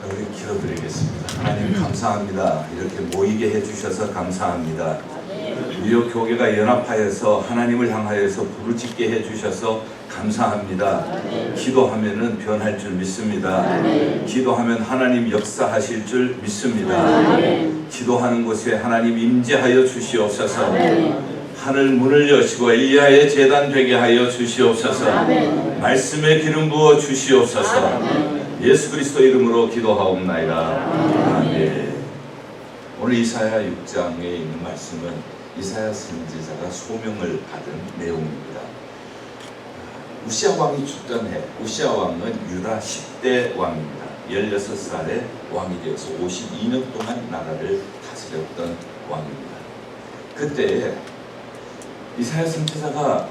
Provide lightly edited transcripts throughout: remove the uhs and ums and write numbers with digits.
우리 기도드리겠습니다. 하나님 감사합니다. 이렇게 모이게 해주셔서 감사합니다. 우리 교회가 연합하여서 하나님을 향하여서 부르짖게 해주셔서 감사합니다. 기도하면은 변할 줄 믿습니다. 기도하면 하나님 역사하실 줄 믿습니다. 기도하는 곳에 하나님 임재하여 주시옵소서. 하늘 문을 여시고 엘리야의 제단 되게 하여 주시옵소서. 말씀에 기름 부어 주시옵소서. 예수 그리스도 이름으로 기도하옵나이다. 아멘. 오늘 이사야 6장에 있는 말씀은 이사야 선지자가 소명을 받은 내용입니다. 우시아 왕이 죽던 해, 우시아 왕은 유다 10대 왕입니다. 16살에 왕이 되어서 52년 동안 나라를 다스렸던 왕입니다. 그때 이사야 선지자가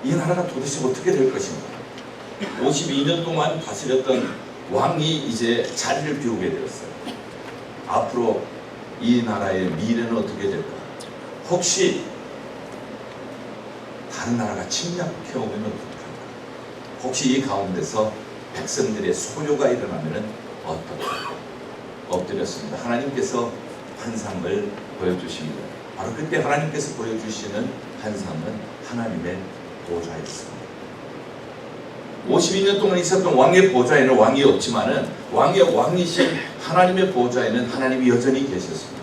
이 나라가 도대체 어떻게 될 것인가, 52년 동안 다스렸던 왕이 이제 자리를 비우게 되었어요. 앞으로 이 나라의 미래는 어떻게 될까? 혹시 다른 나라가 침략해오면 어떡할까? 혹시 이 가운데서 백성들의 소요가 일어나면 어떨까? 엎드렸습니다. 하나님께서 환상을 보여주십니다. 바로 그때 하나님께서 보여주시는 환상은 하나님의 보좌였습니다. 52년 동안 있었던 왕의 보좌에는 왕이 없지만은 왕이신 하나님의 보좌에는 하나님이 여전히 계셨습니다.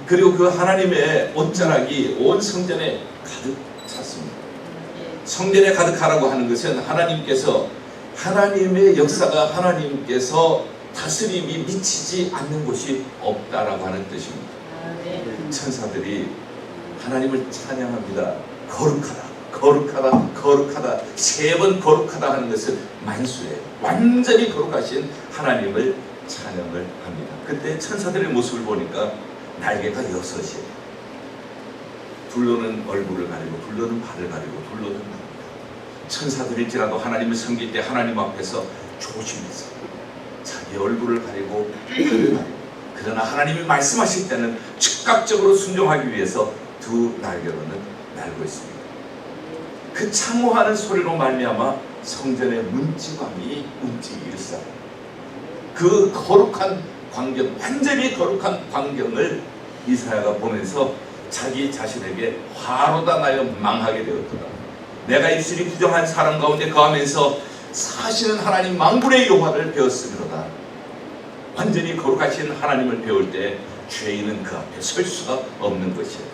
그리고 그 하나님의 옷자락이 온 성전에 가득 찼습니다. 성전에 가득하라고 하는 것은 하나님께서, 하나님의 역사가, 하나님께서 다스림이 미치지 않는 곳이 없다라고 하는 뜻입니다. 천사들이 하나님을 찬양합니다. 거룩하다, 거룩하다, 거룩하다. 3번 거룩하다 하는 것은 만수예요. 완전히 거룩하신 하나님을 찬양을 합니다. 그때 천사들의 모습을 보니까 날개가 6이에요. 둘로는 얼굴을 가리고, 둘로는 발을 가리고, 둘로는 납니다. 천사들일지라도 하나님을 섬길 때 하나님 앞에서 조심해서 자기 얼굴을 가리고 발을 가리고, 그러나 하나님이 말씀하실 때는 즉각적으로 순종하기 위해서 두 날개로는 날고 있습니다. 그 창호하는 소리로 말미암아 성전의 문지방이 움직이기 시작합니다. 그 거룩한 광경, 완전히 거룩한 광경을 이사야가 보면서 자기 자신에게 화로다 나여 망하게 되었더라. 내가 입술이 부정한 사람 가운데 거하면서 사시는 하나님 만군의 여호와를 배웠으므로다. 완전히 거룩하신 하나님을 배울 때 죄인은 그 앞에 설 수가 없는 것이에요.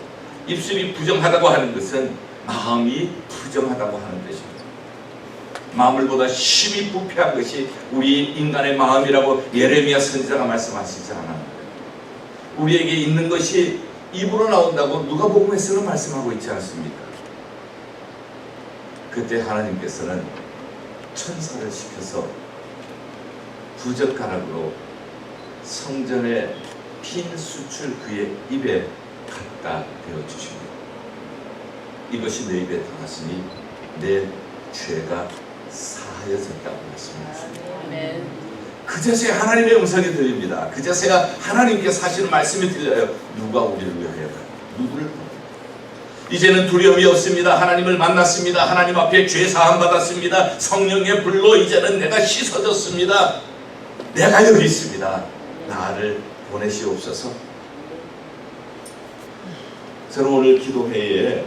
입술이 부정하다고 하는 것은 마음이 부정하다고 하는 것입니다. 마음을보다 심히 부패한 것이 우리 인간의 마음이라고 예레미야 선지자가 말씀하시지 않았나요? 우리에게 있는 것이 입으로 나온다고 누가복음에서는 말씀하고 있지 않습니까? 그때 하나님께서는 천사를 시켜서 부젓가락으로 성전의 핀 숯을 그의 입에 갖다 대어 주십니다. 이것이 내 입에 닿았으니 내 죄가 사하여졌다고 말씀하십니다. 그제서야 하나님의 음성이 들립니다. 그제서야 하나님께 사실 말씀이 들려요. 누가 우리를 위하여 가요? 누구를? 이제는 두려움이 없습니다. 하나님을 만났습니다. 하나님 앞에 죄 사함 받았습니다. 성령의 불로 이제는 내가 씻어졌습니다. 내가 여기 있습니다. 나를 보내시옵소서. 저는 오늘 기도회에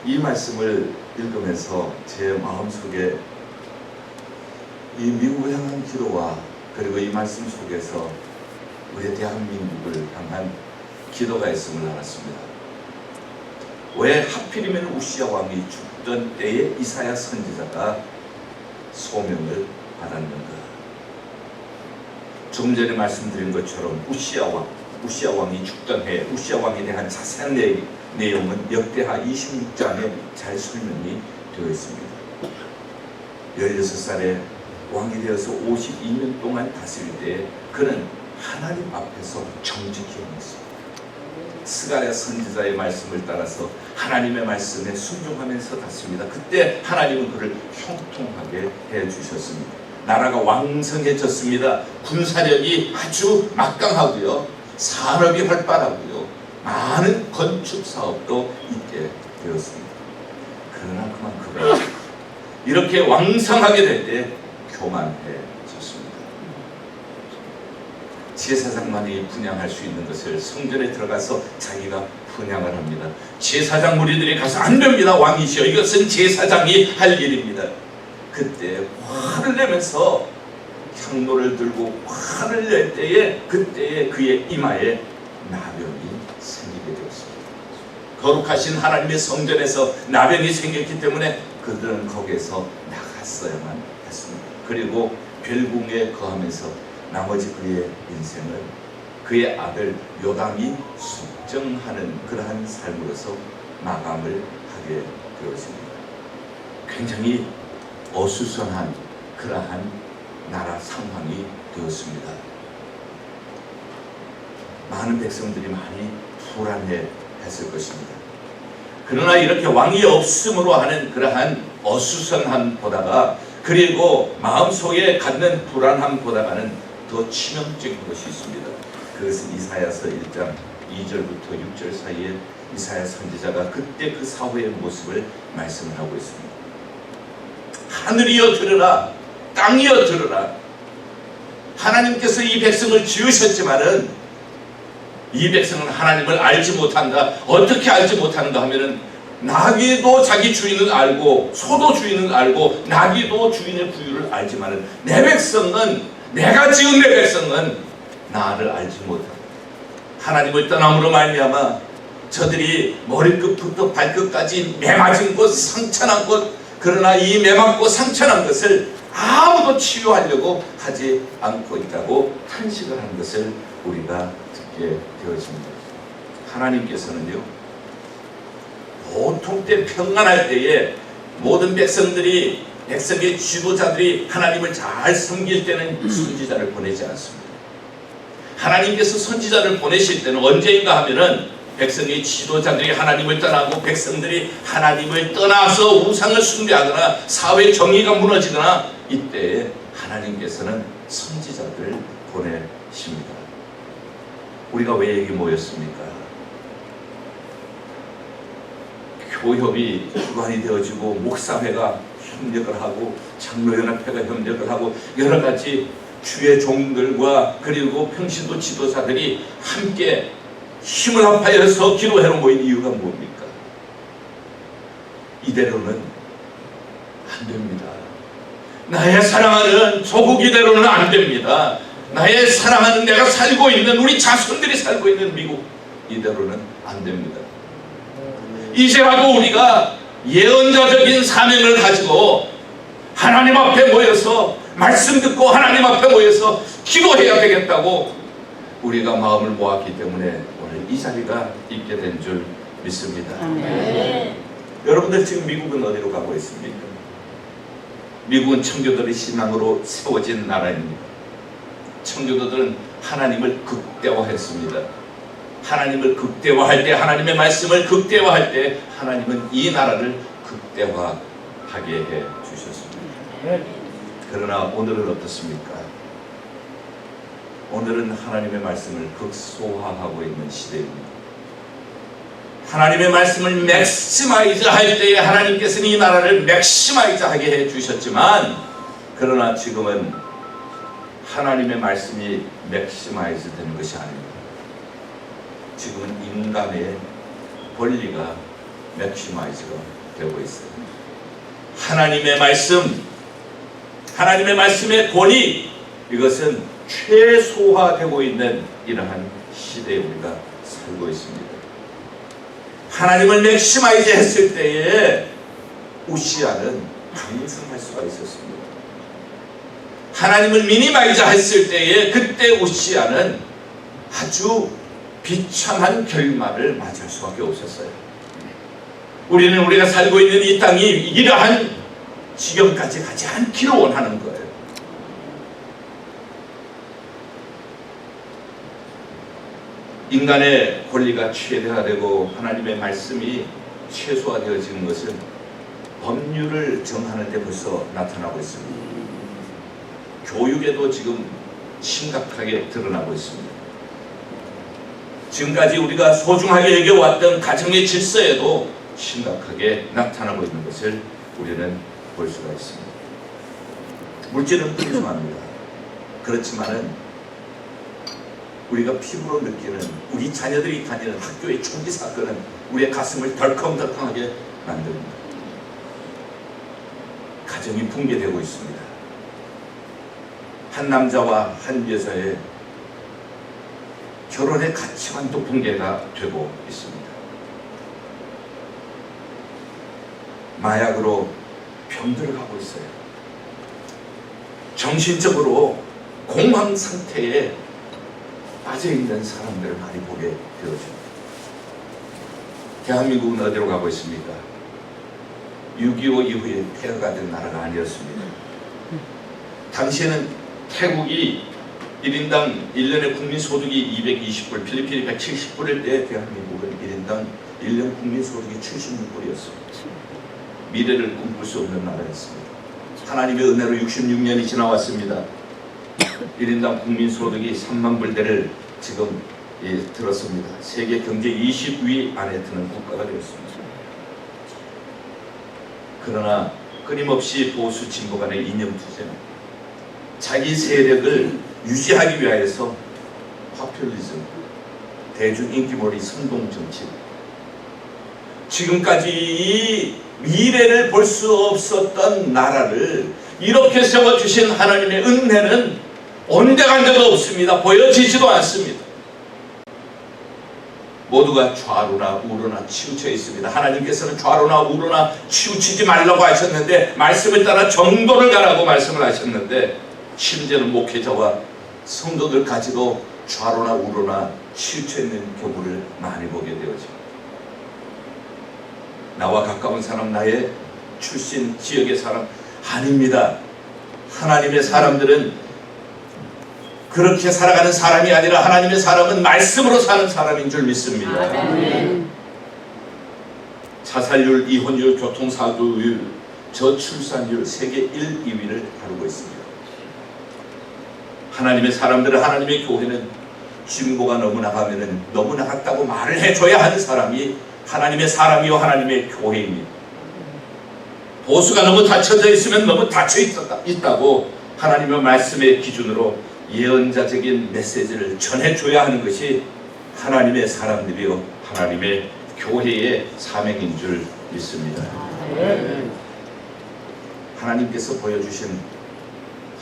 이 말씀을 읽으면서 제 마음속에 이 미국을 향한 기도와 그리고 이 말씀 속에서 우리 대한민국을 향한 기도가 있음을 알았습니다. 왜 하필이면 우시아 왕이 죽던 때에 이사야 선지자가 소명을 받았는가? 조금 전에 말씀드린 것처럼 우시아 왕이 죽던 해, 우시아 왕에 대한 자세한 내용은 역대하 26장에 잘 설명이 되어 있습니다. 16살에 왕이 되어서 52년 동안 다스릴 때 그는 하나님 앞에서 정직히 행했습니다. 스가랴 선지자의 말씀을 따라서 하나님의 말씀에 순종하면서 다스립니다. 그때 하나님은 그를 형통하게 해주셨습니다. 나라가 왕성해졌습니다. 군사력이 아주 막강하고요, 산업이 활발하고요, 많은 건축 사업도 있게 되었습니다. 그러나 그만 그가 이렇게 왕성하게 될 때 교만해졌습니다. 제사장만이 분향할 수 있는 것을 성전에 들어가서 자기가 분향을 합니다. 제사장 무리들이 가서 안 됩니다. 왕이시여, 이것은 제사장이 할 일입니다. 그때 화를 내면서 향로를 들고 화를 낼 때에 그때에 그의 이마에 나병이 생기게 되었습니다. 거룩하신 하나님의 성전에서 나병이 생겼기 때문에 그들은 거기에서 나갔어야만 했습니다. 그리고 별궁에 거하면서 나머지 그의 인생을 그의 아들 요담이 숙정하는 그러한 삶으로서 마감을 하게 되었습니다. 굉장히 어수선한 그러한 나라 상황이 되었습니다. 많은 백성들이 많이 불안해 했을 것입니다. 그러나 이렇게 왕이 없음으로 하는 그러한 어수선함보다가 그리고 마음속에 갖는 불안함보다는 더 치명적인 것이 있습니다. 그것은 이사야서 1장 2절부터 6절 사이에 이사야 선지자가 그때 그 사회의 모습을 말씀을 하고 있습니다. 하늘이여 들으라, 땅이여 들으라. 하나님께서 이 백성을 지으셨지만은 이 백성은 하나님을 알지 못한다. 어떻게 알지 못한다 하면은 나귀도 자기 주인을 알고 소도 주인을 알고 나귀도 주인의 부유를 알지만은 내 백성은, 내가 지은 내 백성은 나를 알지 못한다. 하나님을 떠남으로 말미암아 저들이 머리끝부터 발끝까지 매맞은 곳, 상처난 곳, 그러나 이 매맞고 상처난 것을 아무도 치유하려고 하지 않고 있다고 탄식을 하는 것을 우리가 듣게 되어집니다. 하나님께서는요, 보통 때 평안할 때에 모든 백성들이, 백성의 지도자들이 하나님을 잘 섬길 때는 선지자를 보내지 않습니다. 하나님께서 선지자를 보내실 때는 언제인가 하면은 백성의 지도자들이 하나님을 떠나고 백성들이 하나님을 떠나서 우상을 숭배하거나 사회 정의가 무너지거나 이때에 하나님께서는 선지자들을 보내십니다. 우리가 왜 여기 모였습니까? 교협이 주관이 되어지고 목사회가 협력을 하고 장로연합회가 협력을 하고 여러 가지 주의 종들과 그리고 평신도 지도자들이 함께 힘을 합하여서 기도회로 모인 이유가 뭡니까? 이대로는 안 됩니다. 나의 사랑하는 조국 이대로는 안 됩니다. 나의 사랑하는 내가 살고 있는 우리 자손들이 살고 있는 미국 이대로는 안 됩니다. 이제라도 우리가 예언자적인 사명을 가지고 하나님 앞에 모여서 말씀 듣고 하나님 앞에 모여서 기도해야 되겠다고 우리가 마음을 모았기 때문에 오늘 이 자리가 있게 된 줄 믿습니다. 여러분들 지금 미국은 어디로 가고 있습니까? 미국은 청교도의 신앙으로 세워진 나라입니다. 청교도들은 하나님을 극대화했습니다. 하나님을 극대화할 때, 하나님의 말씀을 극대화할 때 하나님은 이 나라를 극대화하게 해 주셨습니다. 그러나 오늘은 어떻습니까? 오늘은 하나님의 말씀을 극소화하고 있는 시대입니다. 하나님의 말씀을 맥시마이즈 할 때에 하나님께서는 이 나라를 맥시마이즈 하게 해 주셨지만, 그러나 지금은 하나님의 말씀이 맥시마이즈 되는 것이 아닙니다. 지금은 인간의 권리가 맥시마이즈가 되고 있어요. 하나님의 말씀, 하나님의 말씀의 권위, 이것은 최소화되고 있는 이러한 시대에 우리가 살고 있습니다. 하나님을 맥시마이즈 했을 때에 우시아는 강성할 수가 있었습니다. 하나님을 미니마이즈 했을 때에 그때 우시아는 아주 비참한 결말을 맞을 수밖에 없었어요. 우리는 우리가 살고 있는 이 땅이 이러한 지경까지 가지 않기를 원하는 거예요. 인간의 권리가 최대화되고 하나님의 말씀이 최소화되어지는 것은 법률을 정하는 데 벌써 나타나고 있습니다. 교육에도 지금 심각하게 드러나고 있습니다. 지금까지 우리가 소중하게 여겨왔던 가정의 질서에도 심각하게 나타나고 있는 것을 우리는 볼 수가 있습니다. 물질은 풍성합니다. 그렇지만은 우리가 피부로 느끼는 우리 자녀들이 다니는 학교의 총기 사건은 우리의 가슴을 덜컹덜컹하게 만듭니다. 가정이 붕괴되고 있습니다. 한 남자와 한 여자의 결혼의 가치관도 붕괴가 되고 있습니다. 마약으로 병들어가고 있어요. 정신적으로 공황 상태에 빠져있는 사람들을 많이 보게 되어집니다. 대한민국은 어디로 가고 있습니까? 6.25 이후에 폐허가 된 나라가 아니었습니다. 당시에는 태국이 1인당 1년에 국민소득이 220불, 필리핀이 170불일 때 대한민국은 1인당 1년 국민소득이 76불이었습니다. 미래를 꿈꿀 수 없는 나라였습니다. 하나님의 은혜로 66년이 지나왔습니다. 1인당 국민소득이 3만 불대를 지금 들었습니다. 세계 경제 20위 안에 드는 국가가 되었습니다. 그러나 끊임없이 보수 진보 간의 이념 투쟁, 자기 세력을 유지하기 위하여서 파퓰리즘, 대중인기몰이 선동정치, 지금까지 이 미래를 볼 수 없었던 나라를 이렇게 세워주신 하나님의 은혜는 온데간데도 없습니다. 보여지지도 않습니다. 모두가 좌로나 우로나 치우쳐 있습니다. 하나님께서는 좌로나 우로나 치우치지 말라고 하셨는데, 말씀을 따라 정도를 가라고 말씀을 하셨는데, 심지어는 목회자와 성도들까지도 좌로나 우로나 치우쳐 있는 경우를 많이 보게 되어집니다. 나와 가까운 사람, 나의 출신 지역의 사람 아닙니다. 하나님의 사람들은 그렇게 살아가는 사람이 아니라 하나님의 사람은 말씀으로 사는 사람인 줄 믿습니다. 아멘. 자살률, 이혼율, 교통사고율, 저출산율 세계 1, 2위를 다루고 있습니다. 하나님의 사람들은, 하나님의 교회는 진보가 너무 나가면은 너무 나갔다고 말을 해줘야 하는 사람이 하나님의 사람이요 하나님의 교회입니다. 보수가 너무 닫혀져 있으면 너무 닫혀 있다고 하나님의 말씀의 기준으로 예언자적인 메시지를 전해줘야 하는 것이 하나님의 사람들이요 하나님의 교회의 사명인 줄 믿습니다. 하나님께서 보여주신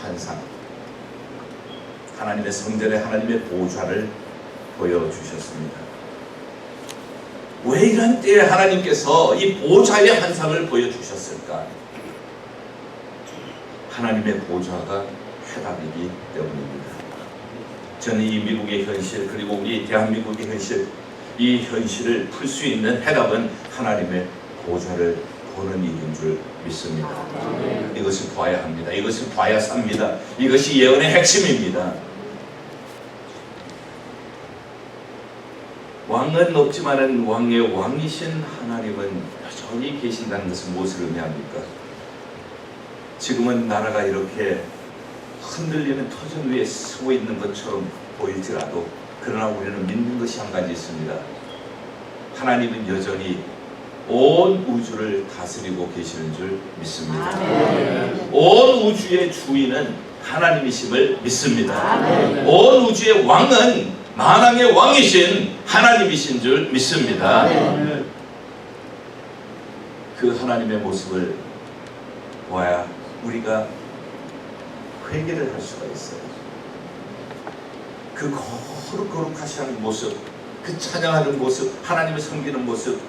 환상, 하나님의 성전에 하나님의 보좌를 보여주셨습니다. 왜 이런 때에 하나님께서 이 보좌의 환상을 보여주셨을까? 하나님의 보좌가 해답이기 때문입니다. 저는 이 미국의 현실, 그리고 우리 대한민국의 현실, 이 현실을 풀 수 있는 해답은 하나님의 보좌를 보는 일인 줄 믿습니다. 이것을 봐야 합니다. 이것을 봐야 삽니다. 이것이 예언의 핵심입니다. 왕은 없지만은 왕의 왕이신 하나님은 여전히 계신다는 것은 무엇을 의미합니까? 지금은 나라가 이렇게 흔들리는 터전 위에 서고 있는 것처럼 보일지라도, 그러나 우리는 믿는 것이 한 가지 있습니다. 하나님은 여전히 온 우주를 다스리고 계시는 줄 믿습니다. 아멘. 온 우주의 주인은 하나님이심을 믿습니다. 아멘. 온 우주의 왕은 만왕의 왕이신 하나님이신 줄 믿습니다. 아멘. 그 하나님의 모습을 보아야 우리가 회개를 할 수가 있어요. 그 거룩하시는 모습, 그 찬양하는 모습, 하나님을 섬기는 모습,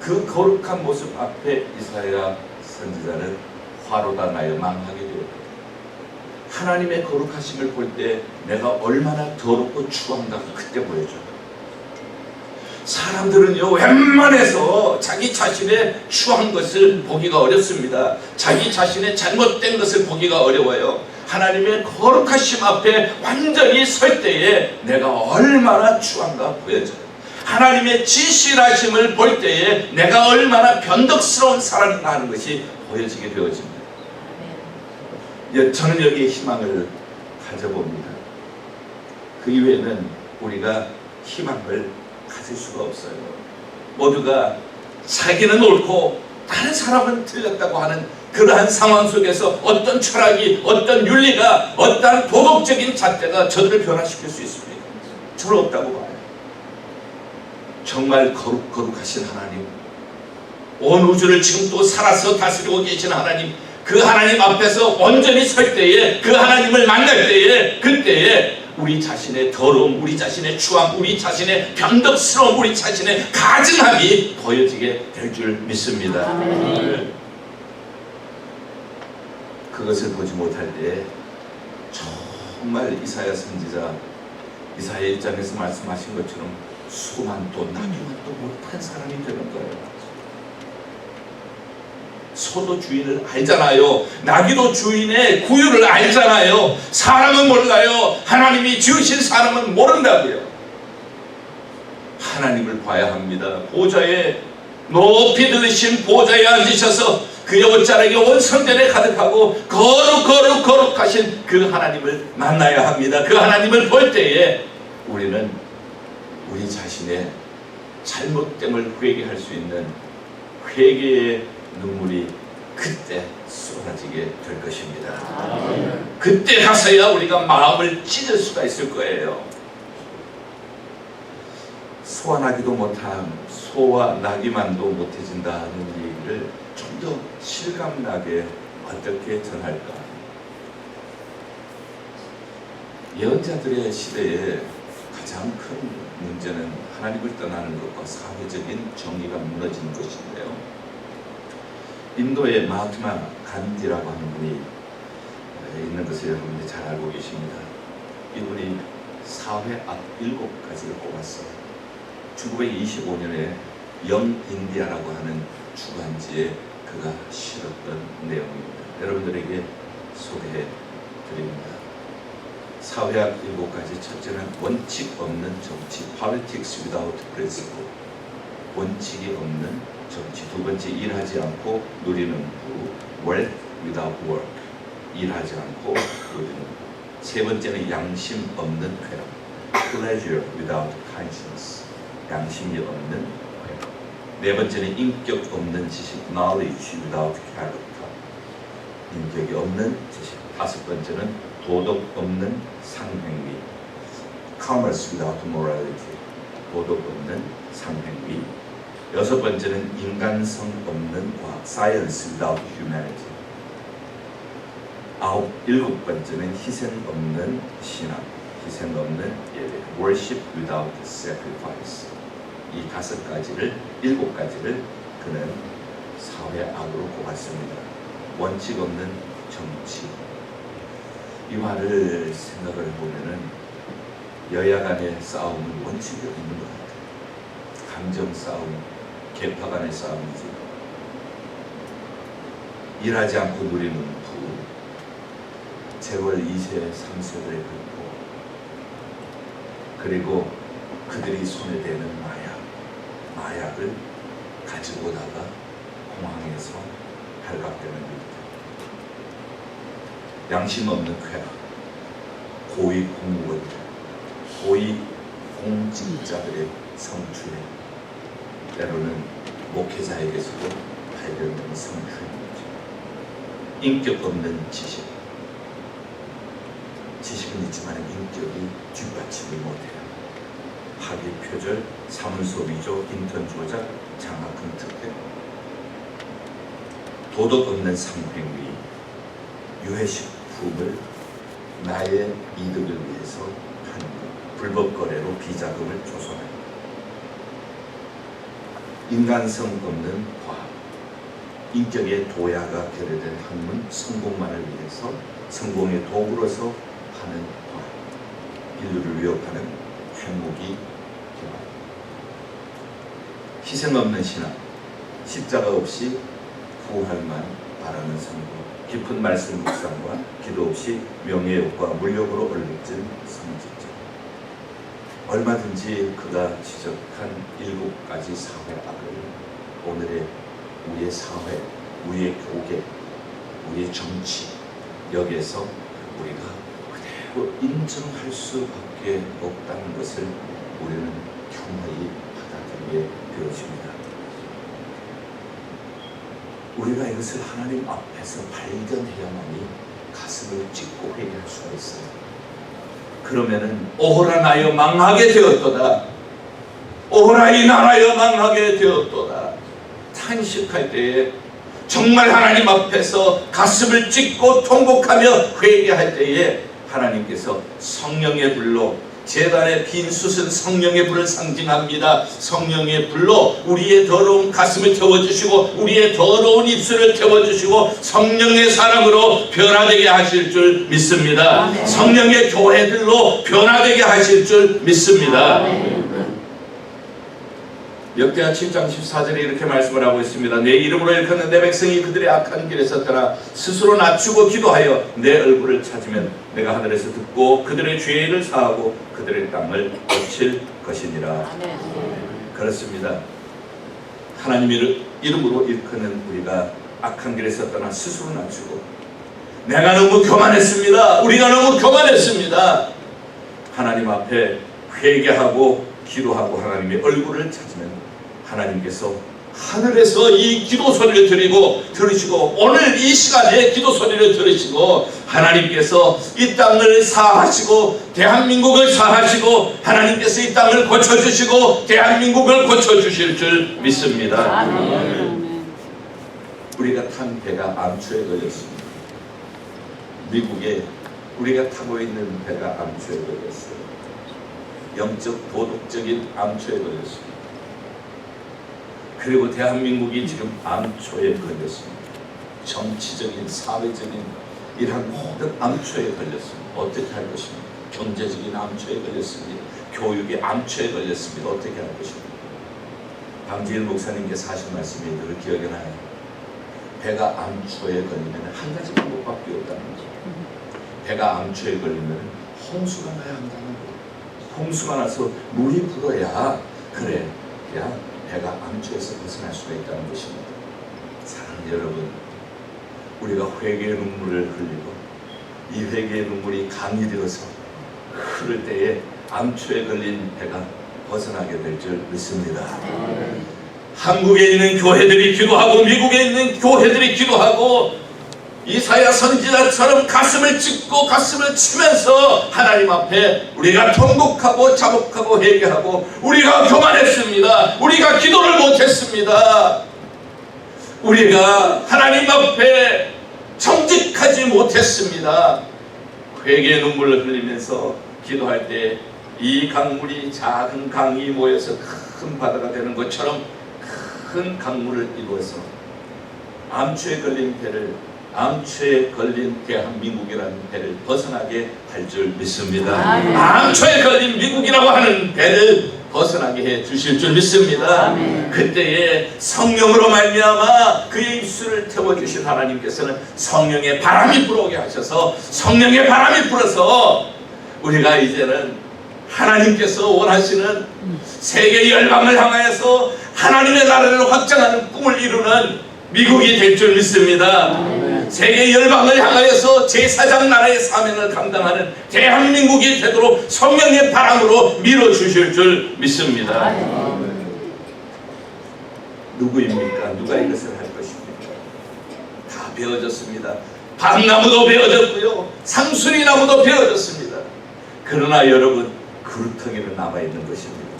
그 거룩한 모습 앞에 이사야 선지자는 화로가 나여 망하게 되었다. 하나님의 거룩하심을 볼 때 내가 얼마나 더럽고 추한가 그때 보여줘요. 사람들은요, 웬만해서 자기 자신의 추한 것을 보기가 어렵습니다. 자기 자신의 잘못된 것을 보기가 어려워요. 하나님의 거룩하심 앞에 완전히 설 때에 내가 얼마나 추한가 보여져요. 하나님의 진실하심을 볼 때에 내가 얼마나 변덕스러운 사람인가 하는 것이 보여지게 되어집니다. 저는 여기에 희망을 가져봅니다. 그 이외에는 우리가 희망을 가질 수가 없어요. 모두가 자기는 옳고 다른 사람은 틀렸다고 하는 그러한 상황 속에서 어떤 철학이, 어떤 윤리가, 어떤 도덕적인 잣대가 저들을 변화시킬 수 있습니다. 저는 없다고 봐요. 정말 거룩하신 하나님, 온 우주를 지금 또 살아서 다스리고 계신 하나님, 그 하나님 앞에서 온전히 설 때에, 그 하나님을 만날 때에, 그때에 우리 자신의 더러움, 우리 자신의 추함, 우리 자신의 변덕스러움, 우리 자신의 가증함이 보여지게 될 줄 믿습니다. 아멘. 그것을 보지 못할 때에 정말 이사야 선지자 이사야 1장에서 말씀하신 것처럼 수고만도 나중만도 못한 사람이 되는 거예요. 소도 주인을 알잖아요. 나귀도 주인의 구유를 알잖아요. 사람은 몰라요. 하나님이 지으신 사람은 모른다고요. 하나님을 봐야 합니다. 보좌에 높이 들으신 보좌에 앉으셔서 그 여호자락이 온 성전에 가득하고 거룩하신 그 하나님을 만나야 합니다. 그 하나님을 볼 때에 우리는 우리 자신의 잘못됨을 회개할 수 있는 회개의 눈물이 그때 쏟아지게 될 것입니다. 그때 가서야 우리가 마음을 찢을 수가 있을 거예요. 소와 나귀도 못함, 소와 나귀만도 못해진다는 얘기를 좀 더 실감나게 어떻게 전할까? 예언자들의 시대에 가장 큰 문제는 하나님을 떠나는 것과 사회적인 정의가 무너진 것인데요. 인도의 마하트마 간디라고 하는 분이 있는 것을 여러분들이 잘 알고 계십니다. 이분이 사회 악 7가지를 꼽았어요. 1925년에 영 인디아라고 하는 주간지에 그가 실었던 내용입니다. 여러분들에게 소개해 드립니다. 사회학 7가지. 첫째는 원칙 없는 정치, politics without principle. 원칙이 없는 정치. 두 번째, 일하지 않고 누리는 부, wealth without work. 일하지 않고 누리는 부. 세 번째는 양심 없는 쾌락, pleasure without conscience. 양심이 없는 쾌락. 네 번째는 인격 없는 지식, knowledge without character. 인격이 없는 지식. 다섯 번째는 도덕 없는 상행위, commerce without morality. 도덕 없는 상행위. 여섯 번째는 인간성 없는 과학, science without humanity. 일곱 번째는 희생 없는 신앙, 희생 없는 예배, worship without sacrifice. 이 5가지를, 7가지를 그는 사회악으로 꼽았습니다. 원칙 없는 정치. 이 말을 생각을 해보면은 여야 간의 싸움은 원칙이 없는 것 같아요. 감정 싸움, 계파 간의 싸움이지. 일하지 않고 누리는 부, 재월 2세 3세들의 불포, 그리고 그들이 손에 대는 마약을 가지고 오다가 공항에서 발각되는 일들. 양심 없는 쾌락, 고위 공무원들, 고위 공직자들의 성추행, 때로는 목회자에게서도 발견되는 성추행이죠. 인격 없는 지식. 지식은 있지만 인격이 뒷받침을 못해요. 학위 표절, 사문서 위조, 인턴 조작, 장학금 특혜. 도덕 없는 상행위, 유해식품을 나의 이득을 위해서 하는 것, 불법 거래로 비자금을 조성하는 것. 인간성 없는 과학, 인격의 도야가 결여된 학문, 성공만을 위해서 성공의 도구로서 하는 과학, 인류를 위협하는 핵무기 개발. 희생 없는 신앙, 십자가 없이 부활만 바라는 성공, 깊은 말씀 묵상과 기도 없이 명예욕과 물욕으로 얼룩진 성직자. 얼마든지 그가 지적한 7가지 사회악을 오늘의 우리의 사회, 우리의 교계, 우리의 정치, 여기에서 우리가 그대로 인정할 수밖에 없다는 것을 우리는 경험히 받아들이게 되어집니다. 우리가 이것을 하나님 앞에서 발견해야만이 가슴을 찢고 회개할 수가 있어요. 그러면은 오호라 나여 망하게 되었도다. 오호라 이 나라여 망하게 되었도다. 탄식할 때에 정말 하나님 앞에서 가슴을 찢고 통곡하며 회개할 때에 하나님께서 성령의 불로, 제단의 빈 숯은 성령의 불을 상징합니다. 성령의 불로 우리의 더러운 가슴을 태워주시고 우리의 더러운 입술을 태워주시고 성령의 사랑으로 변화되게 하실 줄 믿습니다. 성령의 교회들로 변화되게 하실 줄 믿습니다. 역대하 7장 14절에 이렇게 말씀을 하고 있습니다. 내 이름으로 일컫는 내 백성이 그들의 악한 길에서 떠나 스스로 낮추고 기도하여 내 얼굴을 찾으면 내가 하늘에서 듣고 그들의 죄를 사하고 그들의 땅을 고칠 것이니라. 그렇습니다. 하나님의 이름으로 일컫는 우리가 악한 길에서 떠나 스스로 낮추고, 내가 너무 교만했습니다. 우리가 너무 교만했습니다. 하나님 앞에 회개하고 기도하고 하나님의 얼굴을 찾으면 하나님께서 하늘에서 이 기도 소리를 들으시고 오늘 이 시간에 기도 소리를 들으시고 하나님께서 이 땅을 사하시고 대한민국을 사하시고 하나님께서 이 땅을 고쳐주시고 대한민국을 고쳐주실 줄 믿습니다. 우리가 탄 배가 암초에 걸렸습니다. 미국에 우리가 타고 있는 배가 암초에 걸렸어요. 영적 도덕적인 암초에 걸렸습니다. 그리고 대한민국이 지금 암초에 걸렸습니다. 정치적인 사회적인 이러한 모든 암초에 걸렸습니다. 어떻게 할 것입니까? 경제적인 암초에 걸렸습니다. 교육의 암초에 걸렸습니다. 어떻게 할 것입니까? 방지일 목사님께서 하신 말씀이 늘 기억이 나요. 배가 암초에 걸리면 한 가지 방법밖에 없다는 거죠. 배가 암초에 걸리면 홍수가 나야 한다는 거예요. 홍수가 나서 물이 불어야 그래야 배가 암초에서 벗어날 수가 있다는 것입니다. 사랑하는 여러분, 우리가 회개의 눈물을 흘리고 이 회개의 눈물이 강이 되어서 흐를 때에 암초에 걸린 배가 벗어나게 될 줄 믿습니다. 한국에 있는 교회들이 기도하고 미국에 있는 교회들이 기도하고 이사야 선지자처럼 가슴을 찢고 가슴을 치면서 하나님 앞에 우리가 통곡하고 자복하고 회개하고 우리가 교만했습니다. 우리가 기도를 못했습니다. 우리가 하나님 앞에 정직하지 못했습니다. 회개의 눈물을 흘리면서 기도할 때 이 강물이 작은 강이 모여서 큰 바다가 되는 것처럼 큰 강물을 이루어서 암초에 걸린 배를, 암초에 걸린 대한민국이라는 배를 벗어나게 할 줄 믿습니다. 암초에 걸린 미국이라고 하는 배를 벗어나게 해 주실 줄 믿습니다. 그때에 성령으로 말미암아 그의 입술을 태워주신 하나님께서는 성령의 바람이 불어오게 하셔서 성령의 바람이 불어서 우리가 이제는 하나님께서 원하시는 세계 열방을 향하여서 하나님의 나라를 확장하는 꿈을 이루는 미국이 될 줄 믿습니다. 세계 열방을 향하여서 제4장 나라의 사명을 감당하는 대한민국이 되도록 성령의 바람으로 밀어주실 줄 믿습니다. 누구입니까? 누가 이것을 할 것입니까? 다 베어졌습니다. 밤나무도 베어졌고요, 상수리나무도 베어졌습니다. 그러나 여러분, 구루터기는 남아있는 것입니다.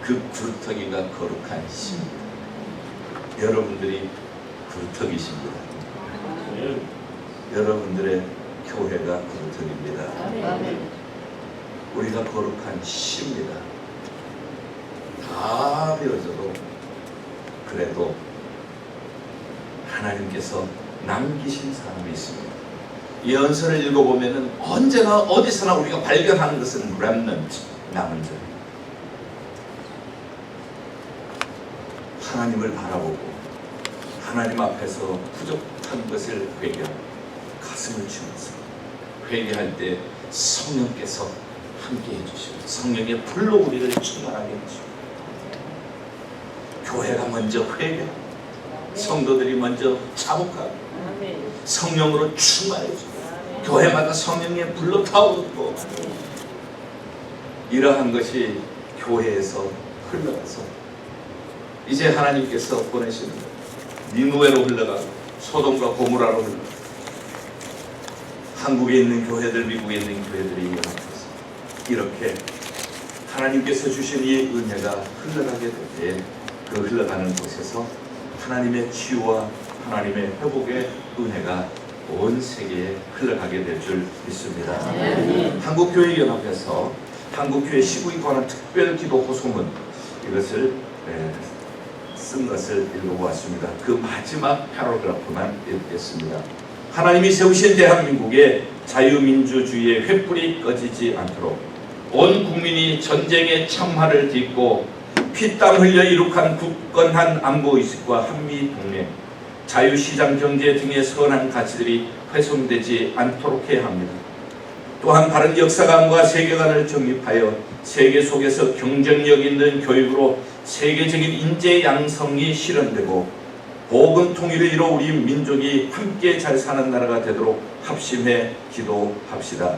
그 구루터기가 거룩한 신입니다. 여러분들이 구루터기십니다. 여러분들의 교회가 구루터기입니다. 우리가 거룩한 시입니다. 다 베어져도 그래도 하나님께서 남기신 사람이 있습니다. 이 연설을 읽어보면 언제나 어디서나 우리가 발견하는 것은 remnant, 남은 자. 하나님을 바라보고 하나님 앞에서 부족한 것을 회개하고 가슴을 치면서 회개할 때 성령께서 함께 해주시고 성령의 불로 우리를 충만하게 해주시고 교회가 먼저 회개하고 성도들이 먼저 자복하고 성령으로 충만해지고 교회마다 성령의 불로 타오르고 이러한 것이 교회에서 흘러가서 이제 하나님께서 보내시는 니느웨로 흘러가고 소돔과 고모라로 흘러가고 한국에 있는 교회들, 미국에 있는 교회들이 연합해서 이렇게 하나님께서 주신 이 은혜가 흘러가게 될 때 그 흘러가는 곳에서 하나님의 치유와 하나님의 회복의 은혜가 온 세계에 흘러가게 될 줄 믿습니다. 한국교회연합에서 한국교회 시국에 관한 특별기도 호소문, 이것을 쓴 것을 읽어보았습니다. 그 마지막 패러그래프만 읽겠습니다. 하나님이 세우신 대한민국의 자유민주주의의 횃불이 꺼지지 않도록 온 국민이 전쟁의 참화를 딛고 피땀 흘려 이룩한 굳건한 안보의식과 한미동맹, 자유시장 경제 등의 선한 가치들이 훼손되지 않도록 해야 합니다. 또한 바른 역사관과 세계관을 정립하여 세계 속에서 경쟁력 있는 교육으로 세계적인 인재 양성이 실현되고 복음 통일을 이뤄 우리 민족이 함께 잘 사는 나라가 되도록 합심해 기도합시다.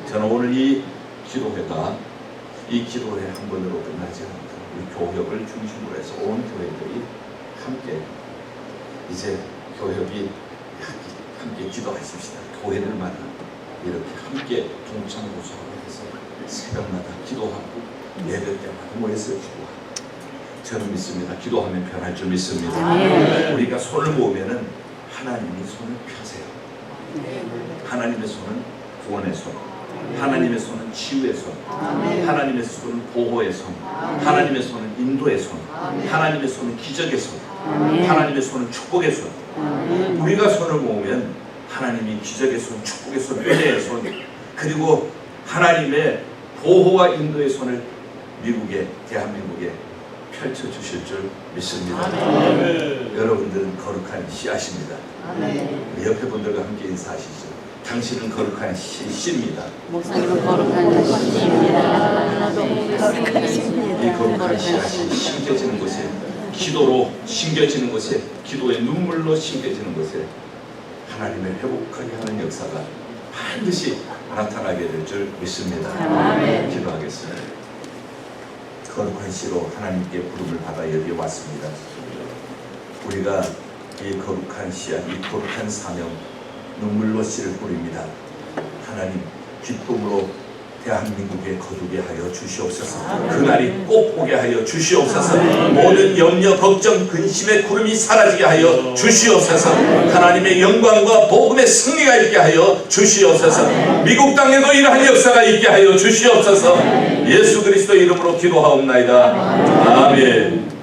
저는 오늘 이 기도회 한 번으로 끝나지 않습니다. 우리 교협을 중심으로 해서 온 교회들이 함께 이제 교협이 함께 기도하십시다. 교회들마다 이렇게 함께 동창고소하면서 새벽마다 기도하고 예배 때마다 모여서 기도하고, 저는 믿습니다. 기도하면 변할 줄 믿습니다. 우리가 손을 모으면은 하나님이 손을 펴세요. 하나님의 손은 구원의 손, 하나님의 손은 치유의 손, 하나님의 손은 보호의 손, 하나님의 손은 인도의 손, 하나님의 손은 기적의 손, 하나님의 손은 축복의 손. 우리가 손을 모으면 하나님이 기적의 손, 축복의 손, 은혜의 손, 그리고 하나님의 보호와 인도의 손을 미국에, 대한민국에 펼쳐주실 줄 믿습니다. 여러분들은 거룩한 씨앗입니다. 옆에 분들과 함께 인사하시죠. 당신은 거룩한 씨입니다. 목사님은 거룩한 씨입니다. 이 거룩한 씨앗이 심겨지는 곳에, 기도로 심겨지는 곳에, 기도의 눈물로 심겨지는 곳에 하나님의 회복하게 하는 역사가 반드시 나타나게 될 줄 믿습니다. 기도하겠습니다. 거룩한 씨로 하나님께 부름을 받아 여기 왔습니다. 우리가 이 거룩한 씨앗, 이 거룩한 사명, 눈물로 씨를 뿌립니다. 하나님, 기쁨으로 대한민국에 거두게 하여 주시옵소서. 그날이 꼭 오게 하여 주시옵소서. 모든 염려, 걱정, 근심의 구름이 사라지게 하여 주시옵소서. 하나님의 영광과 복음의 승리가 있게 하여 주시옵소서. 미국 땅에도 이러한 역사가 있게 하여 주시옵소서. 예수 그리스도 이름으로 기도하옵나이다. 아멘.